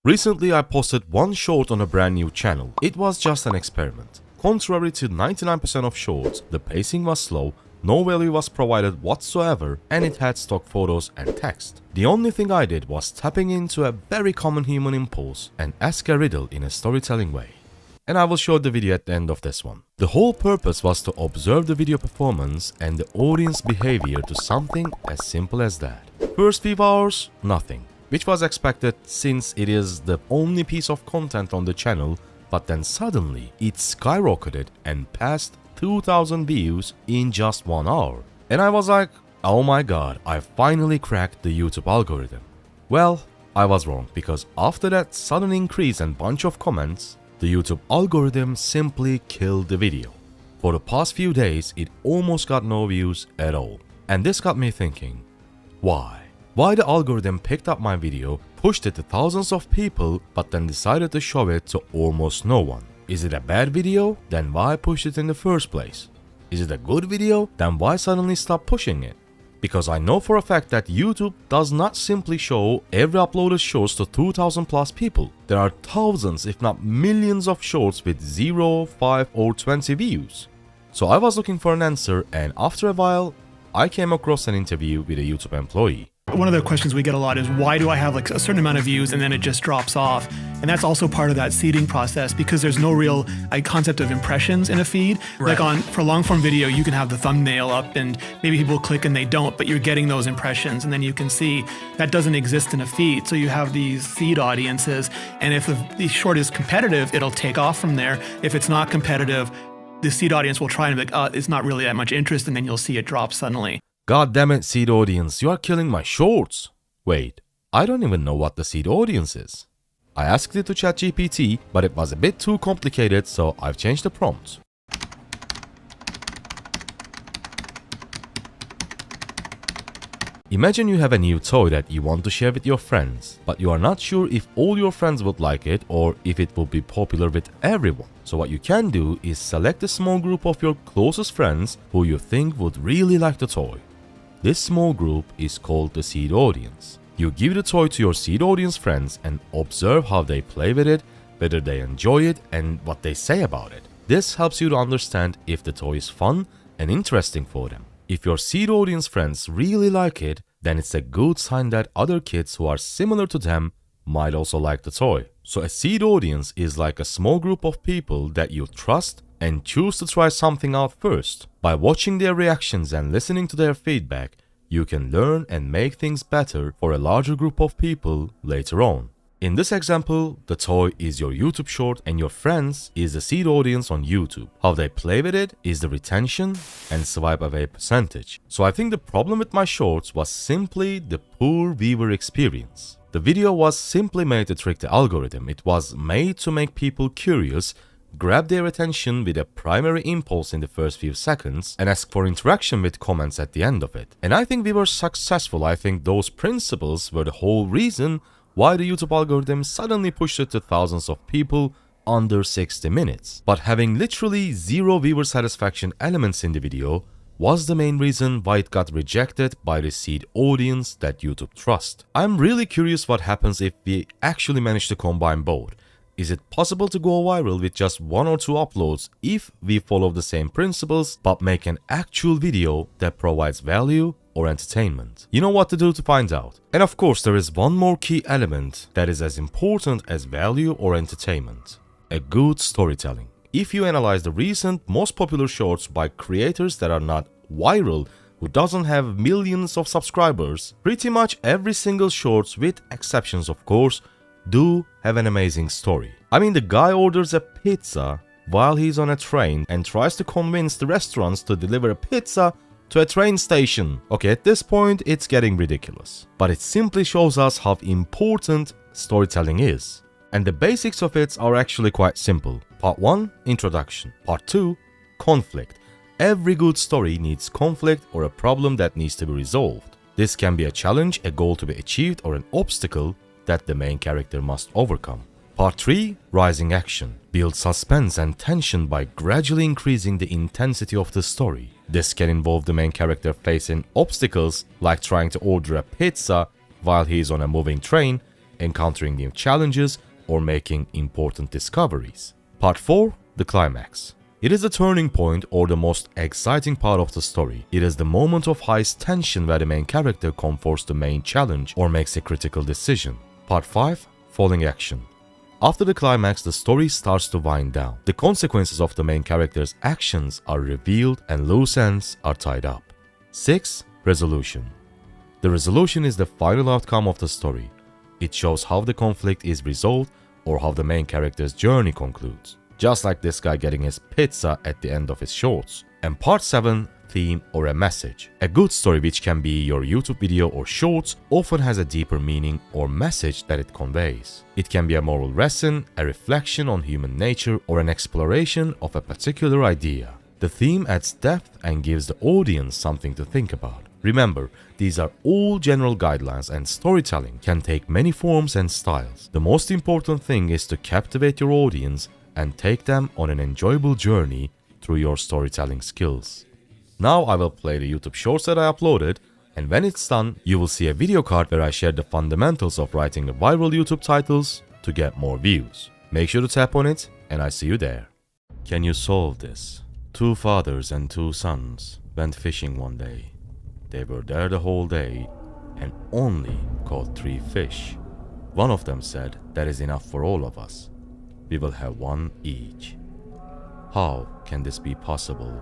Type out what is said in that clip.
Recently, I posted one short on a brand new channel. It was just an experiment. Contrary to 99% of shorts, the pacing was slow, no value was provided whatsoever, and it had stock photos and text. The only thing I did was tapping into a very common human impulse and ask a riddle in a storytelling way. And I will show the video at the end of this one. The whole purpose was to observe the video performance and the audience behavior to something as simple as that. First few hours, nothing, which was expected since it is the only piece of content on the channel, but then suddenly it skyrocketed and passed 2,000 views in just 1 hour. And I was like, oh my god, I finally cracked the YouTube algorithm. Well, I was wrong, because after that sudden increase and bunch of comments, the YouTube algorithm simply killed the video. For the past few days, it almost got no views at all. And this got me thinking, why? Why the algorithm picked up my video, pushed it to thousands of people, but then decided to show it to almost no one? Is it a bad video? Then why push it in the first place? Is it a good video? Then why suddenly stop pushing it? Because I know for a fact that YouTube does not simply show every uploaded shorts to 2,000 plus people. There are thousands if not millions of shorts with 0, 5 or 20 views. So I was looking for an answer, and after a while, I came across an interview with a YouTube employee. One of the questions we get a lot is, why do I have like a certain amount of views and then it just drops off? And that's also part of that seeding process, because there's no real concept of impressions in a feed. Right. Like for long form video, you can have the thumbnail up and maybe people click and they don't, but you're getting those impressions. And then you can see that doesn't exist in a feed. So you have these seed audiences. And if the short is competitive, it'll take off from there. If it's not competitive, the seed audience will try and be like, oh, it's not really that much interest. And then you'll see it drop suddenly. God damn it, seed audience, you are killing my shorts. Wait, I don't even know what the seed audience is. I asked it to ChatGPT, but it was a bit too complicated, so I've changed the prompt. Imagine you have a new toy that you want to share with your friends, but you are not sure if all your friends would like it or if it will be popular with everyone. So what you can do is select a small group of your closest friends who you think would really like the toy. This small group is called the seed audience. You give the toy to your seed audience friends and observe how they play with it, whether they enjoy it, and what they say about it. This helps you to understand if the toy is fun and interesting for them. If your seed audience friends really like it, then it's a good sign that other kids who are similar to them might also like the toy. So a seed audience is like a small group of people that you trust and choose to try something out first. By watching their reactions and listening to their feedback, you can learn and make things better for a larger group of people later on. In this example, the toy is your YouTube short and your friends is the seed audience on YouTube. How they play with it is the retention and swipe away percentage. So I think the problem with my shorts was simply the poor viewer experience. The video was simply made to trick the algorithm. It was made to make people curious, grab their attention with a primary impulse in the first few seconds, and ask for interaction with comments at the end of it. And I think we were successful. I think those principles were the whole reason why the YouTube algorithm suddenly pushed it to thousands of people under 60 minutes. But having literally zero viewer satisfaction elements in the video was the main reason why it got rejected by the seed audience that YouTube trusts. I'm really curious what happens if we actually manage to combine both. Is it possible to go viral with just 1 or 2 uploads if we follow the same principles but make an actual video that provides value or entertainment? You know what to do to find out. And of course, there is one more key element that is as important as value or entertainment: a good storytelling. If you analyze the recent most popular shorts by creators that are not viral, who doesn't have millions of subscribers, pretty much every single shorts, with exceptions of course, do have an amazing story. I mean, the guy orders a pizza while he's on a train and tries to convince the restaurants to deliver a pizza to a train station. Okay, at this point, it's getting ridiculous. But it simply shows us how important storytelling is. And the basics of it are actually quite simple. Part 1, introduction. Part 2, conflict. Every good story needs conflict or a problem that needs to be resolved. This can be a challenge, a goal to be achieved, or an obstacle that the main character must overcome. Part 3, rising action. Build suspense and tension by gradually increasing the intensity of the story. This can involve the main character facing obstacles like trying to order a pizza while he is on a moving train, encountering new challenges, or making important discoveries. Part 4. The climax. It is the turning point or the most exciting part of the story. It is the moment of highest tension where the main character confronts the main challenge or makes a critical decision. Part 5. Falling action. After the climax, the story starts to wind down. The consequences of the main character's actions are revealed and loose ends are tied up. 6. Resolution. The resolution is the final outcome of the story. It shows how the conflict is resolved or how the main character's journey concludes. Just like this guy getting his pizza at the end of his shorts. And Part 7. Theme or a message. A good story, which can be your YouTube video or shorts, often has a deeper meaning or message that it conveys. It can be a moral lesson, a reflection on human nature, or an exploration of a particular idea. The theme adds depth and gives the audience something to think about. Remember, these are all general guidelines and storytelling can take many forms and styles. The most important thing is to captivate your audience and take them on an enjoyable journey through your storytelling skills. Now I will play the YouTube shorts that I uploaded, and when it's done, you will see a video card where I share the fundamentals of writing viral YouTube titles to get more views. Make sure to tap on it, and I see you there. Can you solve this? 2 fathers and 2 sons went fishing one day. They were there the whole day and only caught 3 fish. One of them said, "That is enough for all of us. We will have 1 each." How can this be possible?